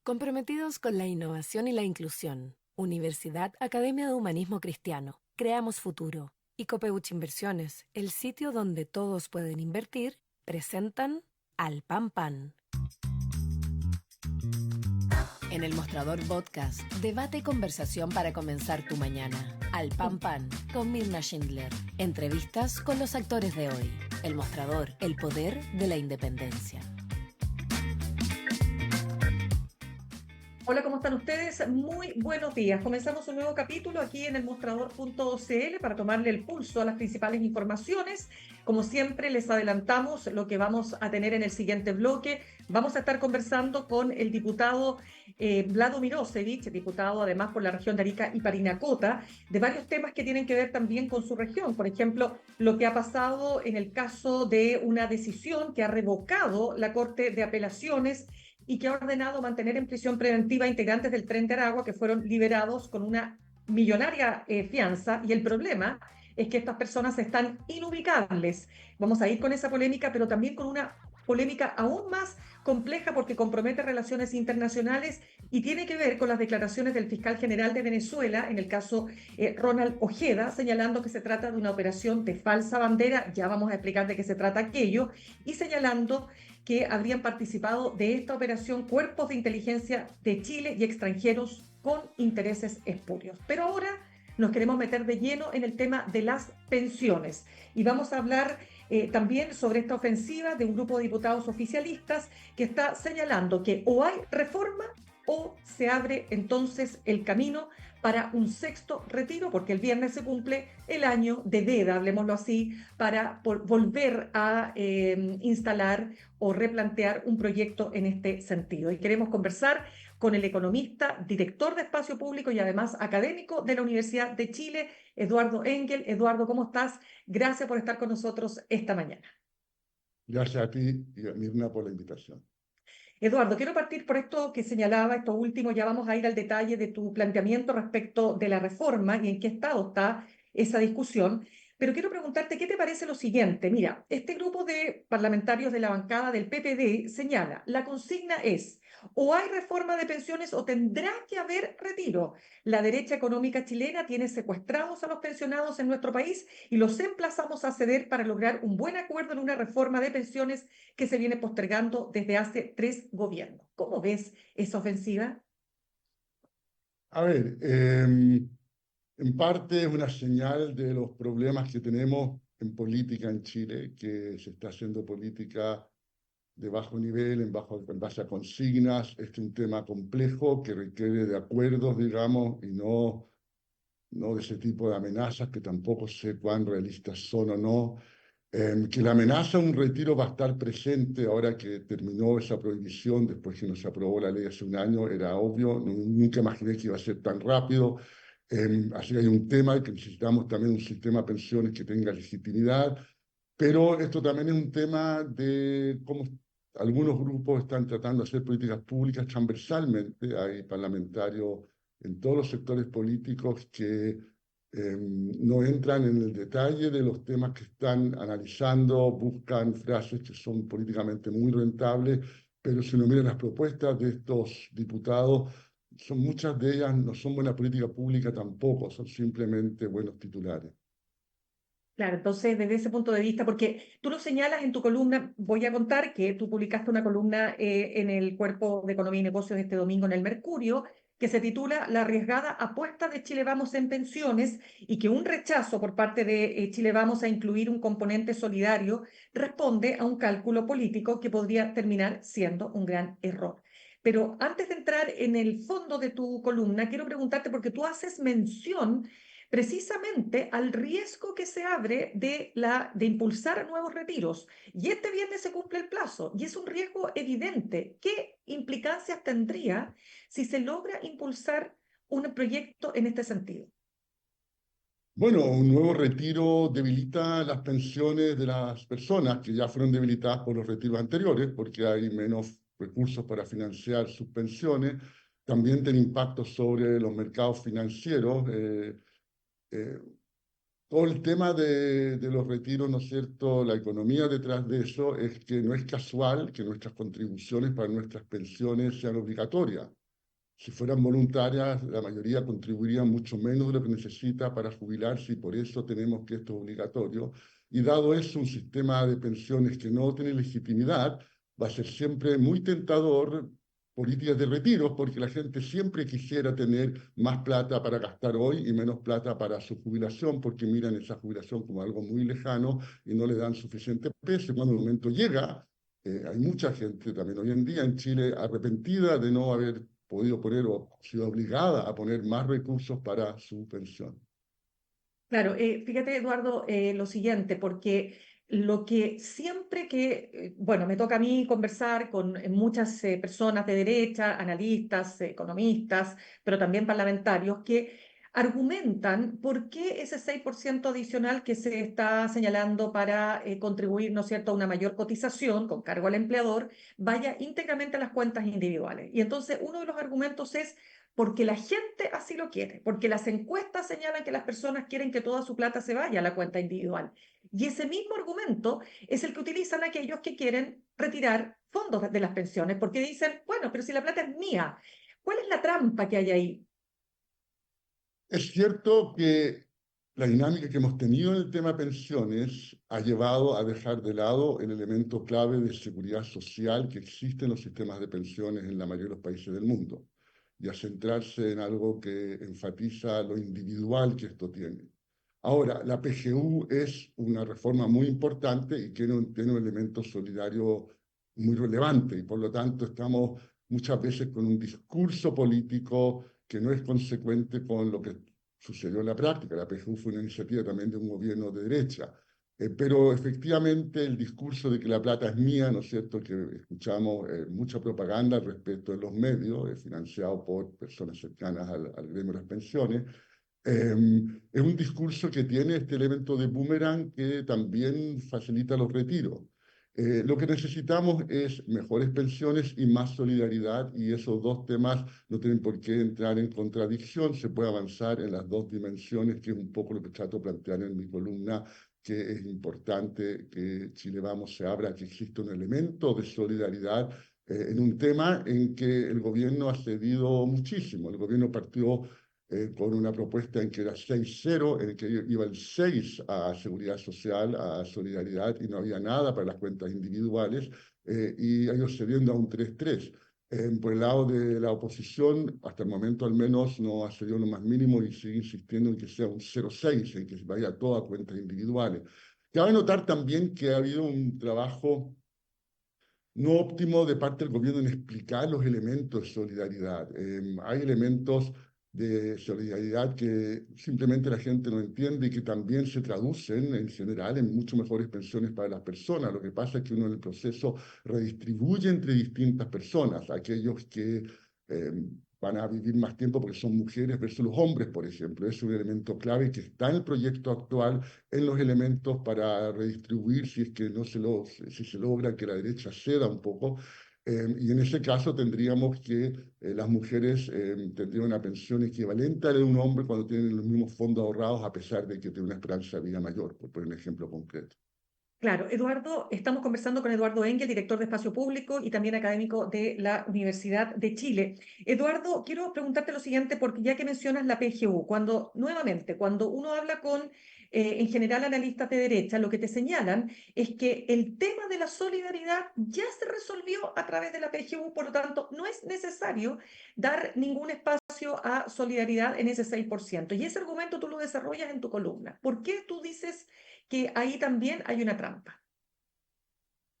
Comprometidos con la innovación y la inclusión. Universidad Academia de Humanismo Cristiano. Creamos futuro. Y Copeuch Inversiones, el sitio donde todos pueden invertir, presentan Al Pan Pan. En el Mostrador Podcast, debate y conversación para comenzar tu mañana. Al Pan Pan, con Mirna Schindler. Entrevistas con los actores de hoy. El Mostrador, el poder de la independencia. Hola, ¿cómo están ustedes? Muy buenos días. Comenzamos un nuevo capítulo aquí en el mostrador.cl para tomarle el pulso a las principales informaciones. Como siempre, les adelantamos lo que vamos a tener en el siguiente bloque. Vamos a estar conversando con el diputado Vlado Mirosevic, diputado además por la región de Arica y Parinacota, de varios temas que tienen que ver también con su región. Por ejemplo, lo que ha pasado en el caso de una decisión que ha revocado la Corte de Apelaciones y que ha ordenado mantener en prisión preventiva a integrantes del Tren de Aragua que fueron liberados con una millonaria fianza. Y el problema es que estas personas están inubicables. Vamos a ir con esa polémica, pero también con una polémica aún más compleja porque compromete relaciones internacionales y tiene que ver con las declaraciones del fiscal general de Venezuela, en el caso Ronald Ojeda, señalando que se trata de una operación de falsa bandera. Ya vamos a explicar de qué se trata aquello, y señalando que habrían participado de esta operación cuerpos de inteligencia de Chile y extranjeros con intereses espurios. Pero ahora nos queremos meter de lleno en el tema de las pensiones y vamos a hablar también sobre esta ofensiva de un grupo de diputados oficialistas que está señalando que o hay reforma o se abre entonces el camino para un sexto retiro, porque el viernes se cumple el año de veda, hablemoslo así, para volver a instalar o replantear un proyecto en este sentido. Y queremos conversar con el economista, director de Espacio Público y además académico de la Universidad de Chile, Eduardo Engel. Eduardo, ¿cómo estás? Gracias por estar con nosotros esta mañana. Gracias a ti y a Mirna por la invitación. Eduardo, quiero partir por esto que señalaba, esto último, ya vamos a ir al detalle de tu planteamiento respecto de la reforma y en qué estado está esa discusión, pero quiero preguntarte qué te parece lo siguiente. Mira, este grupo de parlamentarios de la bancada del PPD señala, la consigna es, o hay reforma de pensiones o tendrá que haber retiro. La derecha económica chilena tiene secuestrados a los pensionados en nuestro país y los emplazamos a ceder para lograr un buen acuerdo en una reforma de pensiones que se viene postergando desde hace 3 gobiernos. ¿Cómo ves esa ofensiva? A ver, en parte es una señal de los problemas que tenemos en política en Chile, que se está haciendo política de bajo nivel, en base a consignas. Este es un tema complejo que requiere de acuerdos, digamos, y no de ese tipo de amenazas que tampoco sé cuán realistas son o no. Que la amenaza a un retiro va a estar presente ahora que terminó esa prohibición, después que no se aprobó la ley hace un año, era obvio, nunca imaginé que iba a ser tan rápido. Así que hay un tema que necesitamos también un sistema de pensiones que tenga legitimidad, pero esto también es un tema de cómo algunos grupos están tratando de hacer políticas públicas transversalmente. Hay parlamentarios en todos los sectores políticos que no entran en el detalle de los temas que están analizando, buscan frases que son políticamente muy rentables, pero si uno mira las propuestas de estos diputados, muchas de ellas no son buena política pública tampoco, son simplemente buenos titulares. Claro, entonces desde ese punto de vista, porque tú lo señalas en tu columna, voy a contar que tú publicaste una columna en el Cuerpo de Economía y Negocios este domingo en el Mercurio, que se titula La arriesgada apuesta de Chile Vamos en pensiones y que un rechazo por parte de Chile Vamos a incluir un componente solidario responde a un cálculo político que podría terminar siendo un gran error. Pero antes de entrar en el fondo de tu columna, quiero preguntarte, porque tú haces mención precisamente al riesgo que se abre de impulsar nuevos retiros. Y este viernes se cumple el plazo y es un riesgo evidente. ¿Qué implicancias tendría si se logra impulsar un proyecto en este sentido? Bueno, un nuevo retiro debilita las pensiones de las personas que ya fueron debilitadas por los retiros anteriores, porque hay menos recursos para financiar sus pensiones. También tiene impacto sobre los mercados financieros. Eh, todo el tema de los retiros, ¿no es cierto? La economía detrás de eso es que no es casual que nuestras contribuciones para nuestras pensiones sean obligatorias. Si fueran voluntarias, la mayoría contribuiría mucho menos de lo que necesita para jubilarse y por eso tenemos que esto es obligatorio. Y dado eso, un sistema de pensiones que no tiene legitimidad va a ser siempre muy tentador políticas de retiro, porque la gente siempre quisiera tener más plata para gastar hoy y menos plata para su jubilación, porque miran esa jubilación como algo muy lejano y no le dan suficiente peso. Y cuando el momento llega, hay mucha gente también hoy en día en Chile arrepentida de no haber podido poner o sido obligada a poner más recursos para su pensión. Claro, fíjate, Eduardo, lo siguiente, porque lo que siempre que, bueno, me toca a mí conversar con muchas personas de derecha, analistas, economistas, pero también parlamentarios, que argumentan por qué ese 6% adicional que se está señalando para contribuir, ¿no es cierto?, a una mayor cotización con cargo al empleador, vaya íntegramente a las cuentas individuales. Y entonces uno de los argumentos es porque la gente así lo quiere, porque las encuestas señalan que las personas quieren que toda su plata se vaya a la cuenta individual. Y ese mismo argumento es el que utilizan aquellos que quieren retirar fondos de las pensiones, porque dicen, bueno, pero si la plata es mía, ¿cuál es la trampa que hay ahí? Es cierto que la dinámica que hemos tenido en el tema pensiones ha llevado a dejar de lado el elemento clave de seguridad social que existe en los sistemas de pensiones en la mayoría de los países del mundo y a centrarse en algo que enfatiza lo individual que esto tiene. Ahora, la PGU es una reforma muy importante y tiene un elemento solidario muy relevante y por lo tanto estamos muchas veces con un discurso político que no es consecuente con lo que sucedió en la práctica. La PGU fue una iniciativa también de un gobierno de derecha. Pero efectivamente el discurso de que la plata es mía, ¿no es cierto? Que escuchamos mucha propaganda al respecto en los medios, financiado por personas cercanas al gremio de las pensiones. Es un discurso que tiene este elemento de boomerang que también facilita los retiros. Lo que necesitamos es mejores pensiones y más solidaridad y esos dos temas no tienen por qué entrar en contradicción, se puede avanzar en las dos dimensiones, que es un poco lo que trato de plantear en mi columna, que es importante que Chile Vamos se abra, que existe un elemento de solidaridad en un tema en que el gobierno ha cedido muchísimo. El gobierno partió con una propuesta en que era 6-0, en que iba el 6 a seguridad social, a solidaridad, y no había nada para las cuentas individuales, y ha ido cediendo a un 3-3. Por el lado de la oposición, hasta el momento al menos no ha cedido lo más mínimo y sigue insistiendo en que sea un 0-6, en que vaya todo a cuentas individuales. Cabe notar también que ha habido un trabajo no óptimo de parte del gobierno en explicar los elementos de solidaridad. Hay elementos de solidaridad que simplemente la gente no entiende y que también se traducen en general en mucho mejores pensiones para las personas. Lo que pasa es que uno en el proceso redistribuye entre distintas personas, aquellos que eh, van a vivir más tiempo porque son mujeres versus los hombres, por ejemplo. Es un elemento clave que está en el proyecto actual, en los elementos para redistribuir si es que no si se logra que la derecha ceda un poco. Y en ese caso tendríamos que las mujeres tendrían una pensión equivalente a la de un hombre cuando tienen los mismos fondos ahorrados, a pesar de que tienen una esperanza de vida mayor, por poner un ejemplo concreto. Claro, Eduardo, estamos conversando con Eduardo Engel, director de Espacio Público y también académico de la Universidad de Chile. Eduardo, quiero preguntarte lo siguiente, porque ya que mencionas la PGU, cuando uno habla con, en general, analistas de derecha, lo que te señalan es que el tema de la solidaridad ya se resolvió a través de la PGU, por lo tanto, no es necesario dar ningún espacio a solidaridad en ese 6%. Y ese argumento tú lo desarrollas en tu columna. ¿Por qué tú dices que ahí también hay una trampa?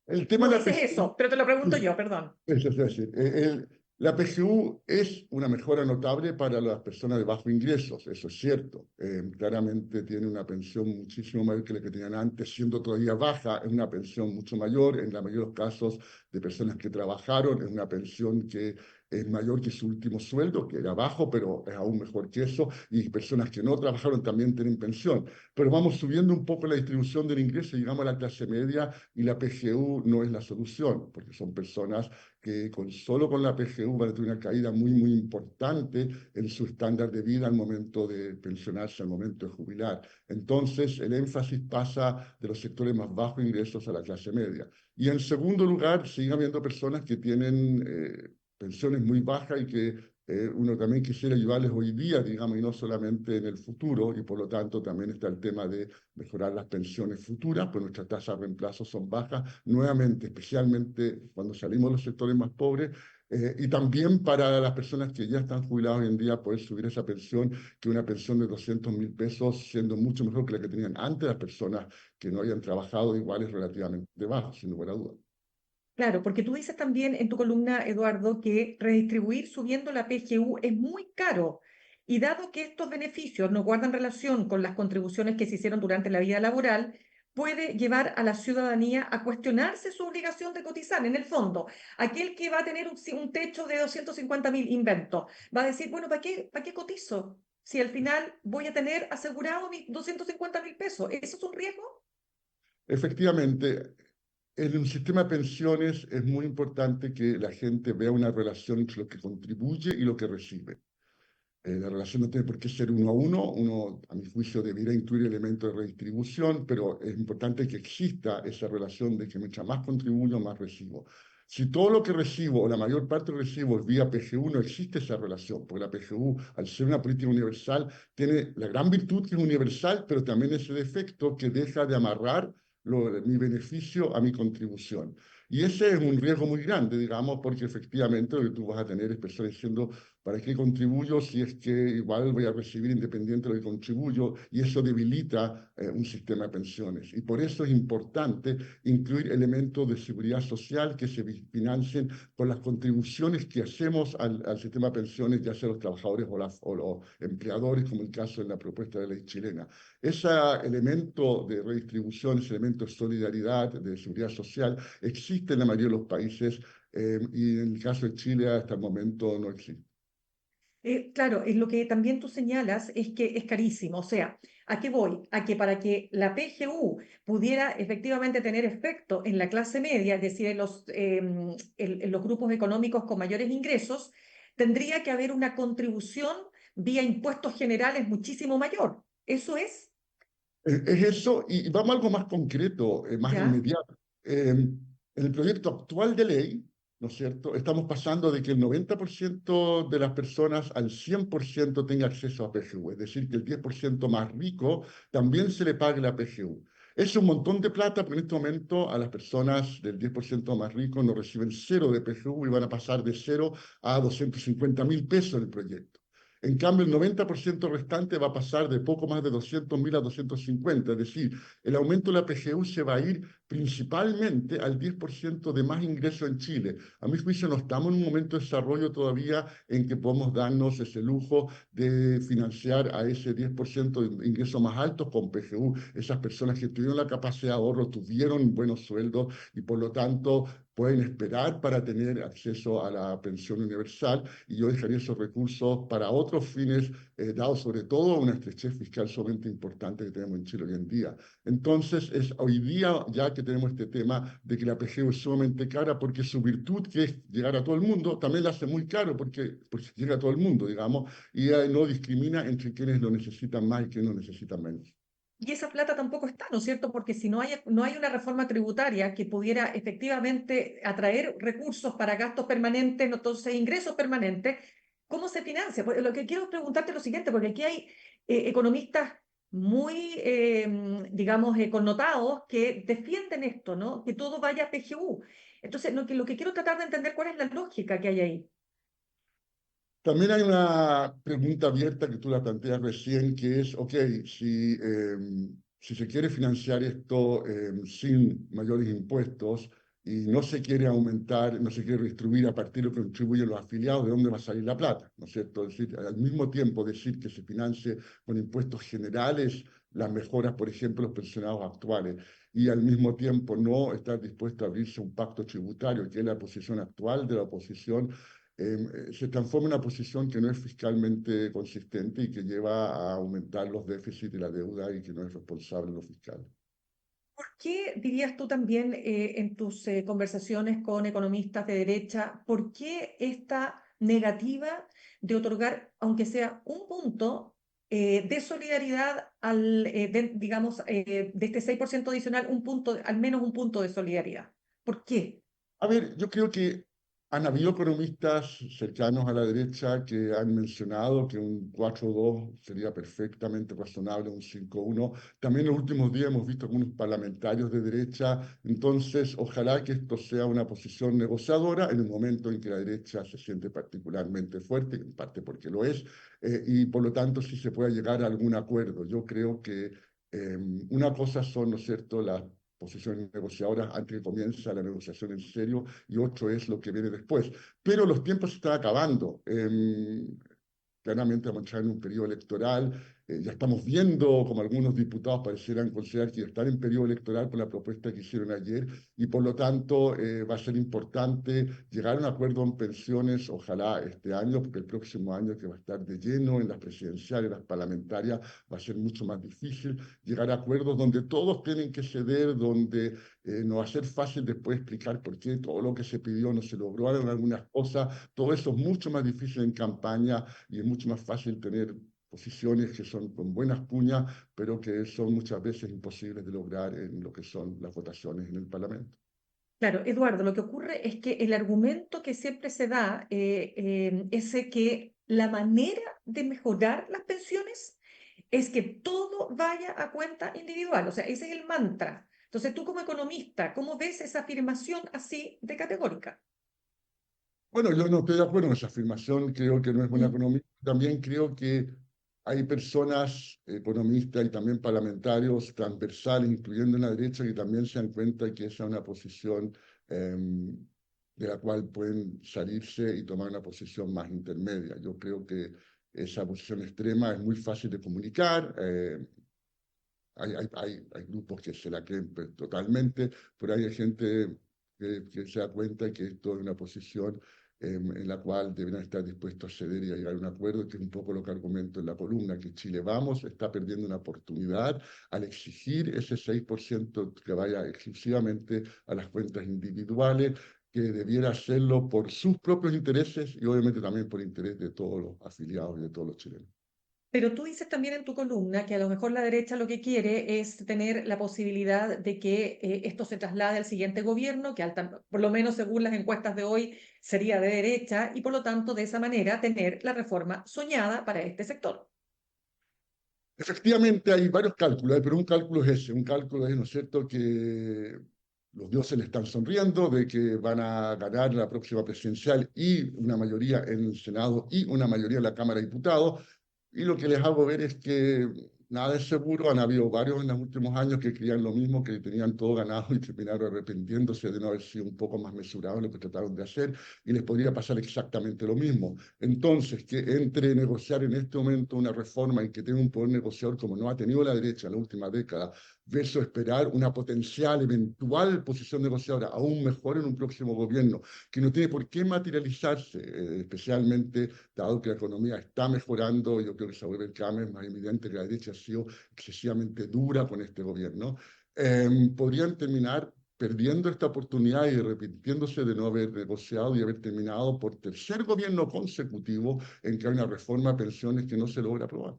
El tema No de la dices PGU, eso, pero te lo pregunto yo, perdón. eso es decir, la PGU es una mejora notable para las personas de bajos ingresos, eso es cierto. Claramente tiene una pensión muchísimo mayor que la que tenían antes, siendo todavía baja, es una pensión mucho mayor, en la mayoría de los casos de personas que trabajaron, es una pensión que es mayor que su último sueldo, que era bajo, pero es aún mejor que eso, y personas que no trabajaron también tienen pensión. Pero vamos subiendo un poco la distribución del ingreso, llegamos a la clase media y la PGU no es la solución, porque son personas que solo con la PGU van a tener una caída muy, muy importante en su estándar de vida al momento de pensionarse, al momento de jubilar. Entonces, el énfasis pasa de los sectores más bajos ingresos a la clase media. Y en segundo lugar, siguen habiendo personas que tienen pensiones muy bajas y que uno también quisiera ayudarles hoy día, digamos, y no solamente en el futuro, y por lo tanto también está el tema de mejorar las pensiones futuras, pues nuestras tasas de reemplazo son bajas, nuevamente, especialmente cuando salimos de los sectores más pobres, y también para las personas que ya están jubiladas hoy en día poder subir esa pensión, que una pensión de 200.000 pesos, siendo mucho mejor que la que tenían antes las personas que no hayan trabajado, igual es relativamente bajo, sin lugar a dudas. Claro, porque tú dices también en tu columna, Eduardo, que redistribuir subiendo la PGU es muy caro. Y dado que estos beneficios no guardan relación con las contribuciones que se hicieron durante la vida laboral, puede llevar a la ciudadanía a cuestionarse su obligación de cotizar. En el fondo, aquel que va a tener un techo de 250.000 inventos, va a decir, bueno, para qué cotizo? Si al final voy a tener asegurado mis 250.000 pesos. ¿Eso es un riesgo? Efectivamente, en un sistema de pensiones es muy importante que la gente vea una relación entre lo que contribuye y lo que recibe. La relación no tiene por qué ser uno a uno. Uno, a mi juicio, debería incluir elementos de redistribución, pero es importante que exista esa relación de que mientras más contribuyo, más recibo. Si todo lo que recibo, o la mayor parte recibo, es vía PGU, no existe esa relación, porque la PGU, al ser una política universal, tiene la gran virtud que es universal, pero también ese defecto que deja de amarrar mi beneficio a mi contribución. Y ese es un riesgo muy grande, digamos, porque efectivamente lo que tú vas a tener es personas diciendo, ¿para qué contribuyo si es que igual voy a recibir independiente de lo que contribuyo? Y eso debilita un sistema de pensiones. Y por eso es importante incluir elementos de seguridad social que se financien con las contribuciones que hacemos al sistema de pensiones, ya sea los trabajadores o los empleadores, como el caso en la propuesta de ley chilena. Ese elemento de redistribución, ese elemento de solidaridad, de seguridad social, existe en la mayoría de los países y en el caso de Chile hasta el momento no existe. Claro, lo que también tú señalas es que es carísimo. O sea, ¿a qué voy? A que para que la PGU pudiera efectivamente tener efecto en la clase media, es decir, en los grupos económicos con mayores ingresos, tendría que haber una contribución vía impuestos generales muchísimo mayor. ¿Eso es? Es eso, y vamos a algo más concreto, más ¿Ya? inmediato. En el proyecto actual de ley, ¿no es cierto? Estamos pasando de que el 90% de las personas al 100% tenga acceso a PGU, es decir, que el 10% más rico también se le pague la PGU. Es un montón de plata, pero en este momento a las personas del 10% más rico no reciben cero de PGU y van a pasar de 0 a 250.000 pesos en el proyecto. En cambio, el 90% restante va a pasar de poco más de 200.000 a 250. Es decir, el aumento de la PGU se va a ir principalmente al 10% de más ingresos en Chile. A mi juicio, no estamos en un momento de desarrollo todavía en que podemos darnos ese lujo de financiar a ese 10% de ingresos más altos con PGU. Esas personas que tuvieron la capacidad de ahorro, tuvieron buenos sueldos y por lo tanto pueden esperar para tener acceso a la pensión universal, y yo dejaría esos recursos para otros fines, dados sobre todo a una estrechez fiscal sumamente importante que tenemos en Chile hoy en día. Entonces, es hoy día ya que tenemos este tema de que la PGU es sumamente cara, porque su virtud, que es llegar a todo el mundo, también la hace muy caro porque llega a todo el mundo, digamos, y no discrimina entre quienes lo necesitan más y quienes lo necesitan menos. Y esa plata tampoco está, ¿no es cierto? Porque si no hay una reforma tributaria que pudiera efectivamente atraer recursos para gastos permanentes, ¿no? Entonces ingresos permanentes, ¿cómo se financia? Pues lo que quiero preguntarte es lo siguiente, porque aquí hay economistas muy, digamos, connotados que defienden esto, ¿no? Que todo vaya a PGU. Entonces, lo que quiero tratar de entender cuál es la lógica que hay ahí. También hay una pregunta abierta que tú la planteas recién, que es, ok, si se quiere financiar esto sin mayores impuestos y no se quiere aumentar, no se quiere distribuir a partir de lo que contribuyen los afiliados, ¿de dónde va a salir la plata? ¿No es cierto? Es decir, al mismo tiempo decir que se financie con impuestos generales las mejoras, por ejemplo, los pensionados actuales, y al mismo tiempo no estar dispuesto a abrirse un pacto tributario, que es la posición actual de la oposición, se transforma en una posición que no es fiscalmente consistente y que lleva a aumentar los déficits de la deuda y que no es responsable en lo fiscal. qué dirías tú también en tus conversaciones con economistas de derecha, por qué esta negativa de otorgar, aunque sea un punto de solidaridad digamos, de este 6% adicional, un punto, al menos un punto de solidaridad? ¿Por qué? A ver, yo creo que han habido economistas cercanos a la derecha que han mencionado que un 4-2 sería perfectamente razonable, un 5-1. También en los últimos días hemos visto algunos parlamentarios de derecha. Entonces, ojalá que esto sea una posición negociadora en el momento en que la derecha se siente particularmente fuerte, en parte porque lo es, y por lo tanto si se pueda llegar a algún acuerdo. Yo creo que una cosa son, ¿no es cierto?, las posiciones negociadoras antes que comience la negociación en serio, y otro es lo que viene después. Pero los tiempos se están acabando. Claramente vamos a entrar en un periodo electoral. Ya estamos viendo como algunos diputados parecieran considerar que están en periodo electoral por la propuesta que hicieron ayer, y por lo tanto va a ser importante llegar a un acuerdo en pensiones, ojalá este año, porque el próximo año, que va a estar de lleno en las presidenciales, las parlamentarias, va a ser mucho más difícil llegar a acuerdos donde todos tienen que ceder, donde no va a ser fácil después explicar por qué todo lo que se pidió no se logró en algunas cosas. Todo eso es mucho más difícil en campaña, y es mucho más fácil tener posiciones que son con buenas puñas, pero que son muchas veces imposibles de lograr en lo que son las votaciones en el Parlamento. Claro, Eduardo, lo que ocurre es que el argumento que siempre se da es que la manera de mejorar las pensiones es que todo vaya a cuenta individual, o sea, ese es el mantra. Entonces, tú como economista, ¿cómo ves esa afirmación así de categórica? Bueno, yo no estoy de acuerdo con esa afirmación, creo que no es buena Mm. economía. También creo que hay personas, economistas y también parlamentarios transversales, incluyendo en la derecha, que también se dan cuenta que esa es una posición de la cual pueden salirse y tomar una posición más intermedia. Yo creo que esa posición extrema es muy fácil de comunicar. Hay grupos que se la creen pues, totalmente, pero hay gente que se da cuenta que esto es una posición en la cual deberán estar dispuestos a ceder y a llegar a un acuerdo, que es un poco lo que argumento en la columna, que Chile Vamos está perdiendo una oportunidad al exigir ese 6% que vaya exclusivamente a las cuentas individuales, que debiera hacerlo por sus propios intereses y obviamente también por interés de todos los afiliados y de todos los chilenos. Pero tú dices también en tu columna que a lo mejor la derecha lo que quiere es tener la posibilidad de que esto se traslade al siguiente gobierno, que por lo menos según las encuestas de hoy sería de derecha, y por lo tanto de esa manera tener la reforma soñada para este sector. Efectivamente, hay varios cálculos, pero un cálculo es ese, un cálculo es, ¿no es cierto?, que los dioses le están sonriendo, de que van a ganar la próxima presidencial y una mayoría en el Senado y una mayoría en la Cámara de Diputados, y lo que les hago ver es que nada es seguro. Han habido varios en los últimos años que creían lo mismo, que tenían todo ganado y terminaron arrepintiéndose de no haber sido un poco más mesurados en lo que trataron de hacer, y les podría pasar exactamente lo mismo. Entonces, que entre negociar en este momento una reforma y que tenga un poder negociador como no ha tenido la derecha en la última década, versus esperar una potencial, eventual posición negociadora aún mejor en un próximo gobierno, que no tiene por qué materializarse, especialmente dado que la economía está mejorando. Yo creo que se vuelve el cambio más evidente que la derecha ha sido excesivamente dura con este gobierno. Podrían terminar perdiendo esta oportunidad y arrepintiéndose de no haber negociado y haber terminado por tercer gobierno consecutivo en que hay una reforma a pensiones que no se logra aprobar.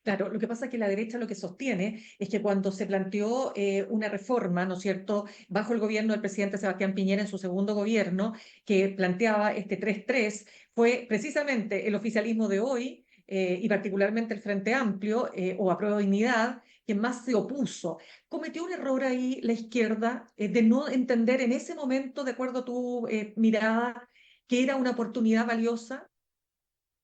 Claro, lo que pasa es que la derecha lo que sostiene es que cuando se planteó una reforma, ¿no es cierto?, bajo el gobierno del presidente Sebastián Piñera en su segundo gobierno, que planteaba este 3-3, fue precisamente el oficialismo de hoy y particularmente el Frente Amplio o Apruebo Dignidad quien más se opuso. ¿Cometió un error ahí la izquierda de no entender en ese momento, de acuerdo a tu mirada, que era una oportunidad valiosa?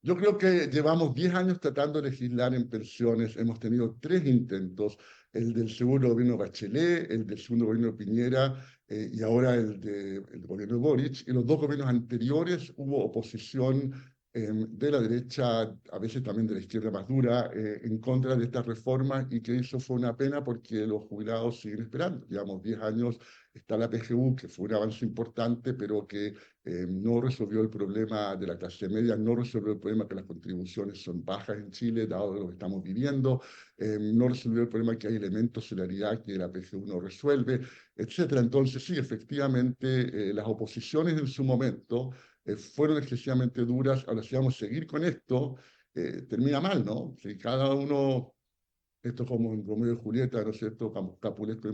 Yo creo que llevamos 10 años tratando de legislar en pensiones. Hemos tenido 3 intentos, el del segundo gobierno Bachelet, el del segundo gobierno Piñera y ahora el del gobierno de Boric. En los dos gobiernos anteriores hubo oposición de la derecha, a veces también de la izquierda más dura, en contra de estas reformas, y que eso fue una pena porque los jubilados siguen esperando. Llevamos 10 años, está la PGU, que fue un avance importante, pero que no resolvió el problema de la clase media, no resolvió el problema que las contribuciones son bajas en Chile, dado lo que estamos viviendo, no resolvió el problema que hay elementos de solidaridad que la PGU no resuelve, etcétera. Entonces, sí, efectivamente, las oposiciones en su momento fueron excesivamente duras. Ahora, si vamos a seguir con esto, termina mal, ¿no? Si cada uno, esto como en Romeo y Julieta, ¿no es cierto? Capuleto y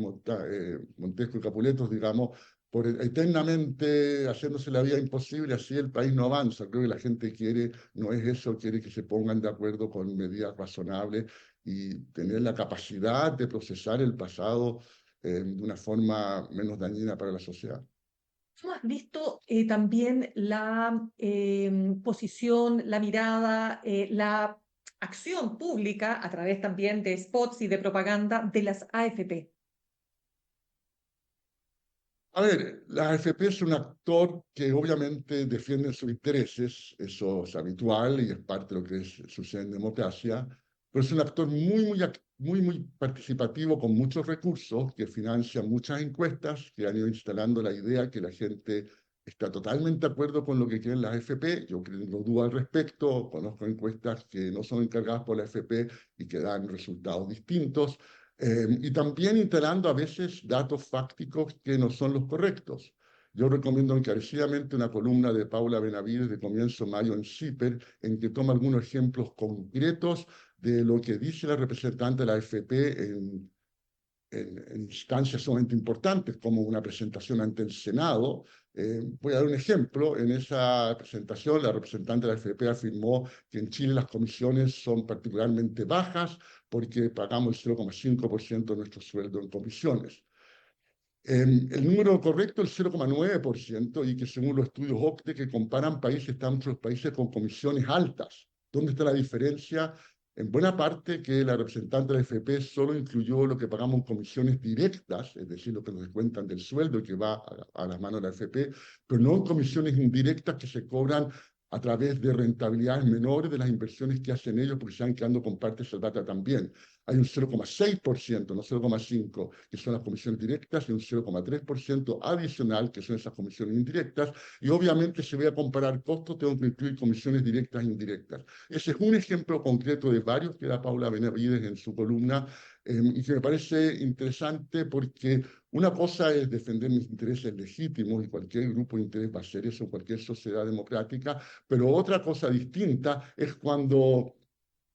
Montesco y Capuletos, digamos, por eternamente haciéndose la vida imposible, así el país no avanza. Creo que la gente quiere, no es eso, quiere que se pongan de acuerdo con medidas razonables y tener la capacidad de procesar el pasado de una forma menos dañina para la sociedad. ¿Cómo has visto también la posición, la mirada, la acción pública a través también de spots y de propaganda de las AFP? A ver, la AFP es un actor que obviamente defiende sus intereses, eso es habitual y es parte de lo que sucede en democracia, pero es un actor muy participativo con muchos recursos que financia muchas encuestas que han ido instalando la idea que la gente está totalmente de acuerdo con lo que quieren las AFP. Yo no dudo al respecto, conozco encuestas que no son encargadas por la AFP y que dan resultados distintos. Y también instalando a veces datos fácticos que no son los correctos. Yo recomiendo encarecidamente una columna de Paula Benavides de comienzo de mayo en CIPER, en que toma algunos ejemplos concretos de lo que dice la representante de la AFP en instancias sumamente importantes, como una presentación ante el Senado. Voy a dar un ejemplo. En esa presentación, la representante de la AFP afirmó que en Chile las comisiones son particularmente bajas porque pagamos el 0,5% de nuestro sueldo en comisiones. El número correcto es el 0,9% y que según los estudios OCDE que comparan países, están muchos países con comisiones altas. ¿Dónde está la diferencia? En buena parte que la representante de la FP solo incluyó lo que pagamos en comisiones directas, es decir, lo que nos descuentan del sueldo y que va a las manos de la FP, pero no en comisiones indirectas que se cobran a través de rentabilidades menores de las inversiones que hacen ellos porque se van quedando con parte salvata también. Hay un 0,6%, no 0,5%, que son las comisiones directas, y un 0,3% adicional, que son esas comisiones indirectas, y obviamente si voy a comparar costos, tengo que incluir comisiones directas e indirectas. Ese es un ejemplo concreto de varios que da Paula Benavides en su columna, y que me parece interesante porque una cosa es defender mis intereses legítimos, y cualquier grupo de interés va a hacer eso, cualquier sociedad democrática, pero otra cosa distinta es cuando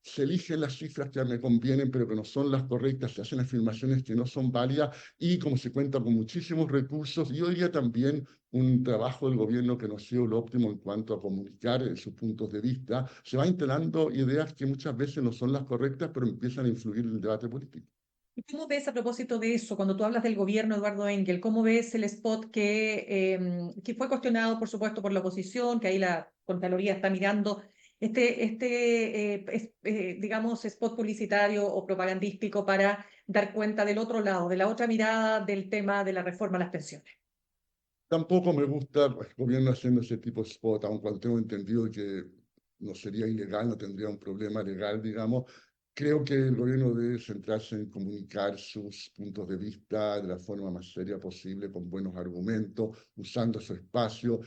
se eligen las cifras que me convienen, pero que no son las correctas, se hacen afirmaciones que no son válidas, y como se cuenta con muchísimos recursos, y hoy día también un trabajo del gobierno que no ha sido lo óptimo en cuanto a comunicar sus puntos de vista, se van instalando ideas que muchas veces no son las correctas, pero empiezan a influir en el debate político. ¿Y cómo ves a propósito de eso, cuando tú hablas del gobierno Eduardo Engel, cómo ves el spot que fue cuestionado, por supuesto, por la oposición, que ahí la Contraloría está mirando, digamos, spot publicitario o propagandístico para dar cuenta del otro lado, de la otra mirada del tema de la reforma a las pensiones? Tampoco me gusta el gobierno haciendo ese tipo de spot, aun cuando tengo entendido que no sería ilegal, no tendría un problema legal, digamos. Creo que el gobierno debe centrarse en comunicar sus puntos de vista de la forma más seria posible, con buenos argumentos, usando su espacio,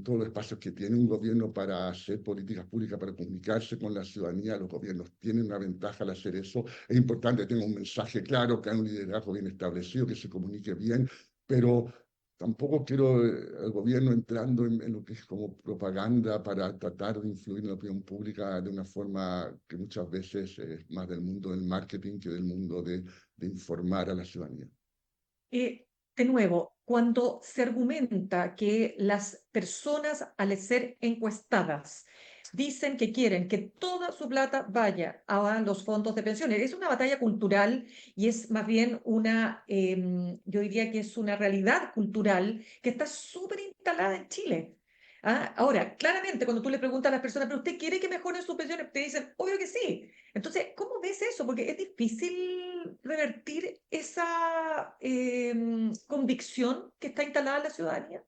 todos los espacios que tiene un gobierno para hacer políticas públicas, para comunicarse con la ciudadanía. Los gobiernos tienen una ventaja al hacer eso. Es importante que tenga un mensaje claro, que haya un liderazgo bien establecido, que se comunique bien, pero tampoco quiero al gobierno entrando en lo que es como propaganda para tratar de influir en la opinión pública de una forma que muchas veces es más del mundo del marketing que del mundo de informar a la ciudadanía. De nuevo, cuando se argumenta que las personas al ser encuestadas dicen que quieren que toda su plata vaya a los fondos de pensiones, es una batalla cultural y es más bien yo diría que es una realidad cultural que está súper instalada en Chile. ¿Ah? Ahora, claramente, cuando tú le preguntas a las personas, ¿pero usted quiere que mejoren sus pensiones? Te dicen, obvio que sí. Entonces, ¿cómo ves eso? Porque es difícil revertir esa convicción que está instalada en la ciudadanía.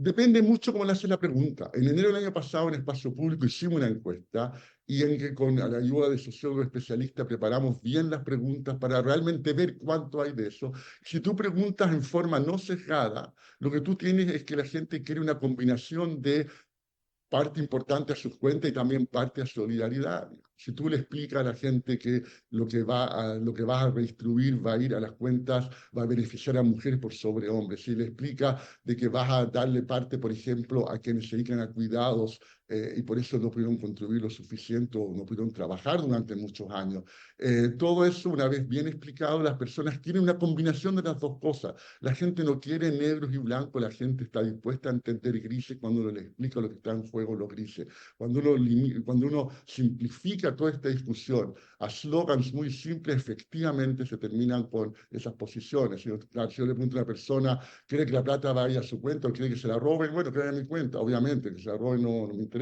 Depende mucho cómo le haces la pregunta. En enero del año pasado, en Espacio Público, hicimos una encuesta y en que con la ayuda de sociólogos especialistas preparamos bien las preguntas para realmente ver cuánto hay de eso. Si tú preguntas en forma no sesgada, lo que tú tienes es que la gente quiere una combinación de parte importante a sus cuentas y también parte a solidaridad. Si tú le explicas a la gente que lo que vas a redistribuir va a ir a las cuentas, va a beneficiar a mujeres por sobre hombres, si le explicas de que vas a darle parte, por ejemplo, a quienes se dedican a cuidados y por eso no pudieron contribuir lo suficiente o no pudieron trabajar durante muchos años. Todo eso, una vez bien explicado, las personas quieren una combinación de las dos cosas. La gente no quiere negros y blancos, la gente está dispuesta a entender grises cuando uno le explica lo que está en juego los grises. Cuando uno simplifica toda esta discusión a slogans muy simples, efectivamente se terminan con esas posiciones. Claro, si yo le pregunto a una persona, ¿quiere que la plata vaya a su cuenta o quiere que se la roben? Bueno, que vaya a mi cuenta, obviamente, que se la roben no me interesa.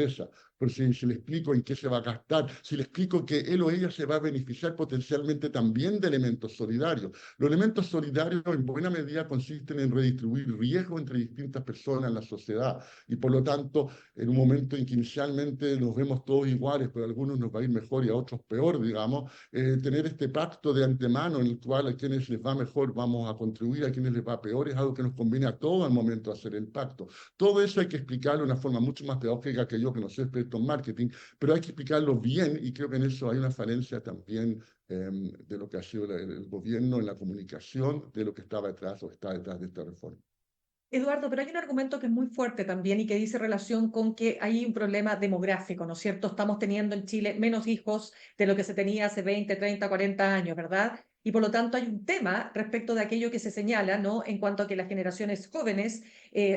Pero si le explico en qué se va a gastar, si le explico que él o ella se va a beneficiar potencialmente también de elementos solidarios. Los elementos solidarios en buena medida consisten en redistribuir riesgo entre distintas personas en la sociedad y por lo tanto en un momento en que inicialmente nos vemos todos iguales, pero a algunos nos va a ir mejor y a otros peor, digamos, tener este pacto de antemano en el cual a quienes les va mejor vamos a contribuir, a quienes les va peor, es algo que nos conviene a todos al momento de hacer el pacto. Todo eso hay que explicarlo de una forma mucho más pedagógica que yo, que no soy experto en marketing, pero hay que explicarlo bien y creo que en eso hay una falencia también de lo que ha sido el gobierno en la comunicación, de lo que estaba detrás o está detrás de esta reforma. Eduardo, pero hay un argumento que es muy fuerte también y que dice relación con que hay un problema demográfico, ¿no es cierto? Estamos teniendo en Chile menos hijos de lo que se tenía hace 20, 30, 40 años, ¿verdad? Y por lo tanto hay un tema respecto de aquello que se señala, ¿no? En cuanto a que las generaciones jóvenes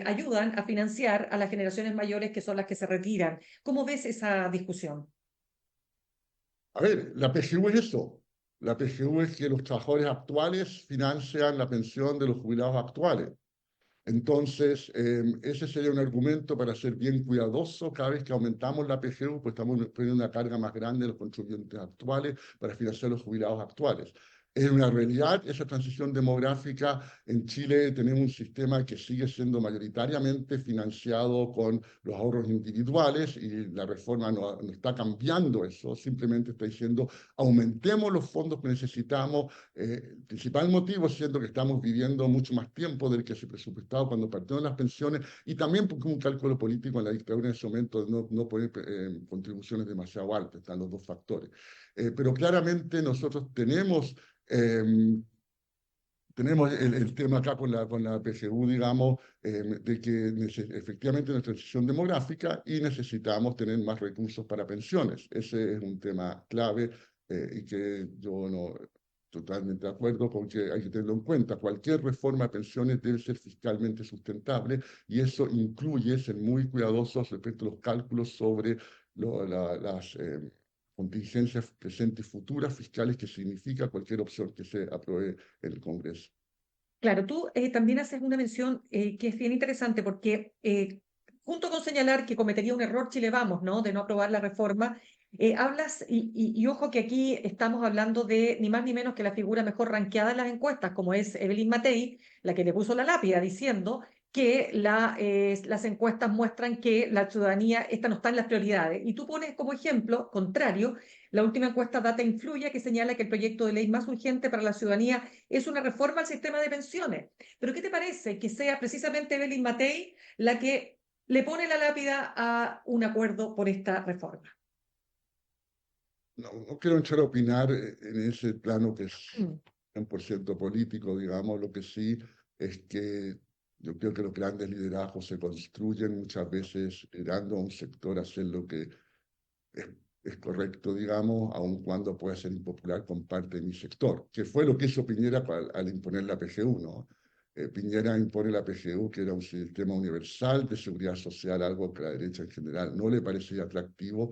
ayudan a financiar a las generaciones mayores que son las que se retiran. ¿Cómo ves esa discusión? A ver, la PGU es eso. La PGU es que los trabajadores actuales financian la pensión de los jubilados actuales. Entonces, ese sería un argumento para ser bien cuidadoso. Cada vez que aumentamos la PGU, pues estamos poniendo una carga más grande a los contribuyentes actuales para financiar los jubilados actuales. Es una realidad esa transición demográfica. En Chile tenemos un sistema que sigue siendo mayoritariamente financiado con los ahorros individuales y la reforma no está cambiando eso, simplemente está diciendo aumentemos los fondos que necesitamos. El principal motivo siendo que estamos viviendo mucho más tiempo del que se presupuestaba cuando partieron las pensiones y también porque un cálculo político en la dictadura en ese momento de no poner contribuciones demasiado altas, están los dos factores. Pero claramente nosotros tenemos el tema acá con la PGU, digamos, de que efectivamente hay una transición demográfica y necesitamos tener más recursos para pensiones. Ese es un tema clave y que yo no totalmente de acuerdo con que hay que tenerlo en cuenta. Cualquier reforma de pensiones debe ser fiscalmente sustentable y eso incluye ser muy cuidadosos respecto a los cálculos sobre las contingencias presentes y futuras fiscales que significa cualquier opción que se apruebe en el Congreso. Claro, tú también haces una mención que es bien interesante porque junto con señalar que cometería un error Chile Vamos, ¿no? De no aprobar la reforma, hablas, y ojo que aquí estamos hablando de ni más ni menos que la figura mejor ranqueada en las encuestas, como es Evelyn Matei, la que le puso la lápida diciendo que las encuestas muestran que la ciudadanía, esta no está en las prioridades. Y tú pones como ejemplo contrario la última encuesta Data Influye, que señala que el proyecto de ley más urgente para la ciudadanía es una reforma al sistema de pensiones. Pero ¿qué te parece que sea precisamente Evelyn Matei la que le pone la lápida a un acuerdo por esta reforma? No quiero entrar a opinar en ese plano que es Mm. 100% político, digamos. Lo que sí es que yo creo que los grandes liderazgos se construyen muchas veces dando a un sector a hacer lo que es, es correcto, digamos, aun cuando pueda ser impopular con parte de mi sector, que fue lo que hizo Piñera al imponer la PGU, ¿no? Piñera impone la PGU, que era un sistema universal de seguridad social, algo que a la derecha en general no le parecía atractivo.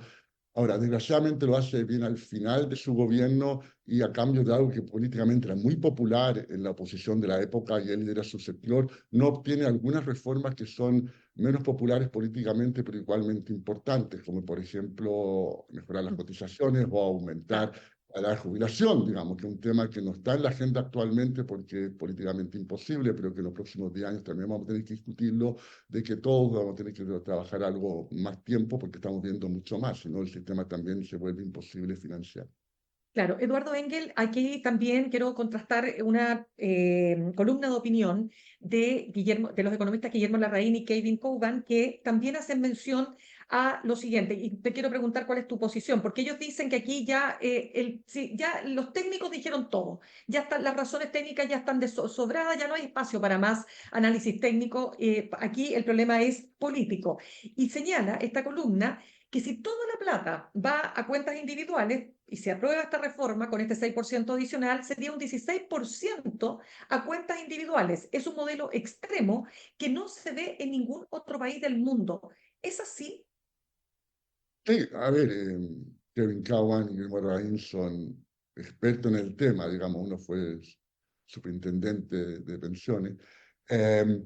Ahora, desgraciadamente lo hace bien al final de su gobierno y a cambio de algo que políticamente era muy popular en la oposición de la época y él lidera su sector, no obtiene algunas reformas que son menos populares políticamente, pero igualmente importantes, como por ejemplo mejorar las cotizaciones o aumentar a la jubilación, digamos, que es un tema que no está en la agenda actualmente porque es políticamente imposible, pero que en los próximos 10 años también vamos a tener que discutirlo, de que todos vamos a tener que trabajar algo más tiempo porque estamos viendo mucho más, si no el sistema también se vuelve imposible financiar. Claro, Eduardo Engel, aquí también quiero contrastar una columna de opinión de los economistas Guillermo Larraín y Kevin Cogan, que también hacen mención a lo siguiente, y te quiero preguntar cuál es tu posición, porque ellos dicen que aquí ya, sí, ya los técnicos dijeron todo, ya están, las razones técnicas ya están sobradas, ya no hay espacio para más análisis técnico, aquí el problema es político. Y señala esta columna que si toda la plata va a cuentas individuales y se aprueba esta reforma con este 6% adicional, sería un 16% a cuentas individuales. Es un modelo extremo que no se ve en ningún otro país del mundo. ¿Es así? Sí, a ver, Kevin Cowan y Guillermo Larraín son expertos en el tema, digamos, uno fue superintendente de pensiones. Eh,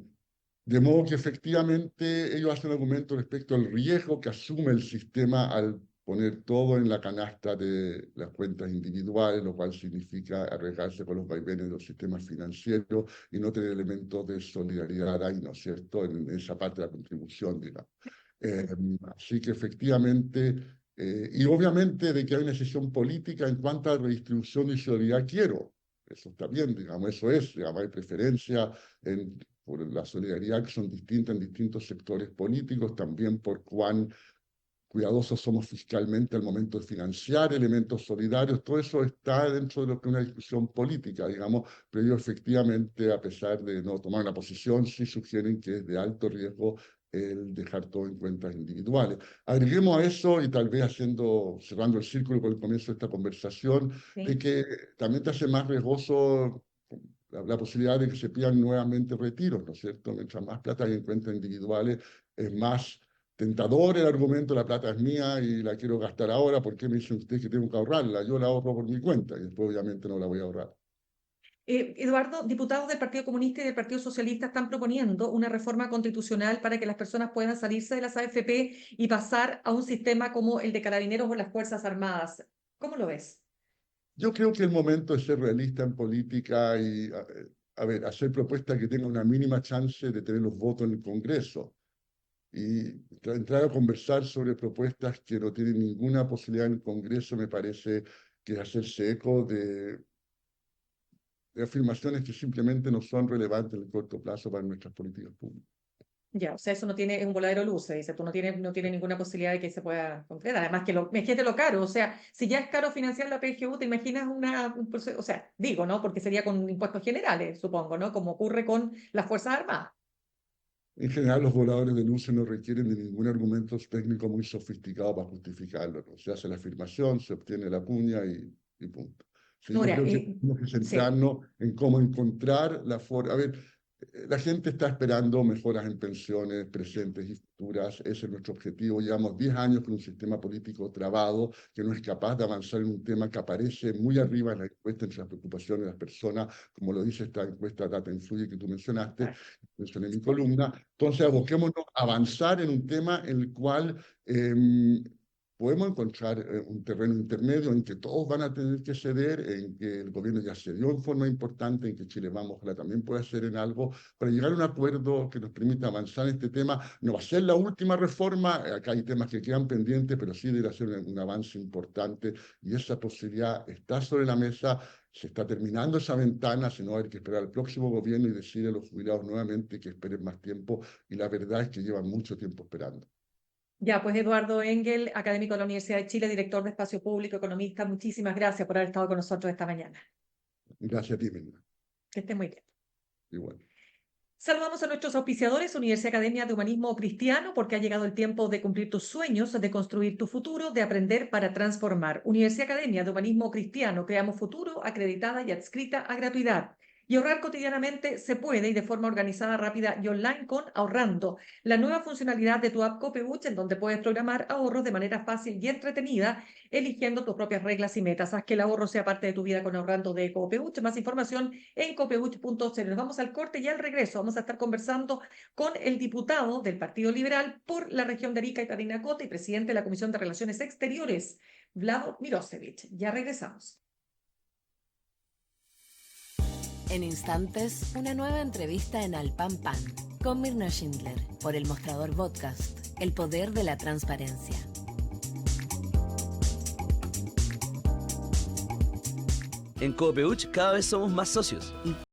de modo que efectivamente ellos hacen un argumento respecto al riesgo que asume el sistema al poner todo en la canasta de las cuentas individuales, lo cual significa arriesgarse con los vaivenes de los sistemas financieros y no tener elementos de solidaridad ahí, ¿no es cierto?, en esa parte de la contribución, digamos. Eh, Así que efectivamente, y obviamente de que hay una decisión política en cuanto a redistribución y solidaridad quiero. Eso está bien, digamos, eso es, digamos, hay preferencia por la solidaridad que son distintas en distintos sectores políticos, también por cuán cuidadosos somos fiscalmente al momento de financiar elementos solidarios, todo eso está dentro de lo que es una discusión política, digamos, pero ellos efectivamente, a pesar de no tomar una posición, sí sugieren que es de alto riesgo el dejar todo en cuentas individuales. Agreguemos a eso, y tal vez cerrando el círculo con el comienzo de esta conversación, de Sí. que también te hace más riesgoso la posibilidad de que se pidan nuevamente retiros, ¿no es cierto? Mientras más plata hay en cuentas individuales, es más tentador el argumento, la plata es mía y la quiero gastar ahora, ¿por qué me dicen ustedes que tengo que ahorrarla? Yo la ahorro por mi cuenta y después obviamente no la voy a ahorrar. Eduardo, diputados del Partido Comunista y del Partido Socialista están proponiendo una reforma constitucional para que las personas puedan salirse de las AFP y pasar a un sistema como el de Carabineros o las Fuerzas Armadas. ¿Cómo lo ves? Yo creo que el momento es ser realista en política y, a ver, hacer propuestas que tengan una mínima chance de tener los votos en el Congreso y entrar a conversar sobre propuestas que no tienen ninguna posibilidad en el Congreso me parece que es hacerse eco de afirmaciones que simplemente no son relevantes en el corto plazo para nuestras políticas públicas. Ya, o sea, eso no tiene, es un voladero de luces, dice, tú no tiene ninguna posibilidad de que se pueda concretar. Además que imagínate lo caro, o sea, si ya es caro financiar la PGU, te imaginas un proceso, o sea, digo, ¿no? Porque sería con impuestos generales, supongo, ¿no? Como ocurre con las Fuerzas Armadas. En general, los voladores de luces no requieren de ningún argumento técnico muy sofisticado para justificarlo, ¿no? Se hace la afirmación, se obtiene la cuña y punto. Sí, yo Ahora, creo que tenemos que sí. centrarnos en cómo encontrar la forma. A ver, la gente está esperando mejoras en pensiones presentes y futuras. Ese es nuestro objetivo. Llevamos 10 años con un sistema político trabado que no es capaz de avanzar en un tema que aparece muy arriba en la encuesta entre las preocupaciones de las personas, como lo dice esta encuesta Data Influye que tú mencionaste, mencioné en mi columna. Entonces, aboquémonos a avanzar en un tema en el cual podemos encontrar un terreno intermedio en que todos van a tener que ceder, en que el gobierno ya cedió en forma importante, en que Chile Vamos ojalá también pueda hacer en algo, para llegar a un acuerdo que nos permita avanzar en este tema. No va a ser la última reforma, acá hay temas que quedan pendientes, pero sí debe ser un avance importante y esa posibilidad está sobre la mesa. Se está terminando esa ventana, si no hay que esperar al próximo gobierno y decirle a los jubilados nuevamente que esperen más tiempo, y la verdad es que llevan mucho tiempo esperando. Ya, pues Eduardo Engel, académico de la Universidad de Chile, director de Espacio Público, economista, muchísimas gracias por haber estado con nosotros esta mañana. Gracias a ti, Mirna. Que esté muy bien. Igual. Saludamos a nuestros auspiciadores, Universidad Academia de Humanismo Cristiano, porque ha llegado el tiempo de cumplir tus sueños, de construir tu futuro, de aprender para transformar. Universidad Academia de Humanismo Cristiano, creamos futuro, acreditada y adscrita a gratuidad. Y ahorrar cotidianamente se puede y de forma organizada, rápida y online con Ahorrando, la nueva funcionalidad de tu app Copeuch, en donde puedes programar ahorros de manera fácil y entretenida, eligiendo tus propias reglas y metas. Haz que el ahorro sea parte de tu vida con Ahorrando de Copeuch. Más información en copeuch.cl. Nos vamos al corte y al regreso vamos a estar conversando con el diputado del Partido Liberal por la región de Arica y Parinacota y presidente de la Comisión de Relaciones Exteriores, Vlado Mirosevic. Ya regresamos. En instantes, una nueva entrevista en Al Pan Pan con Mirna Schindler por El Mostrador Podcast, el poder de la transparencia. En Copeuch cada vez somos más socios.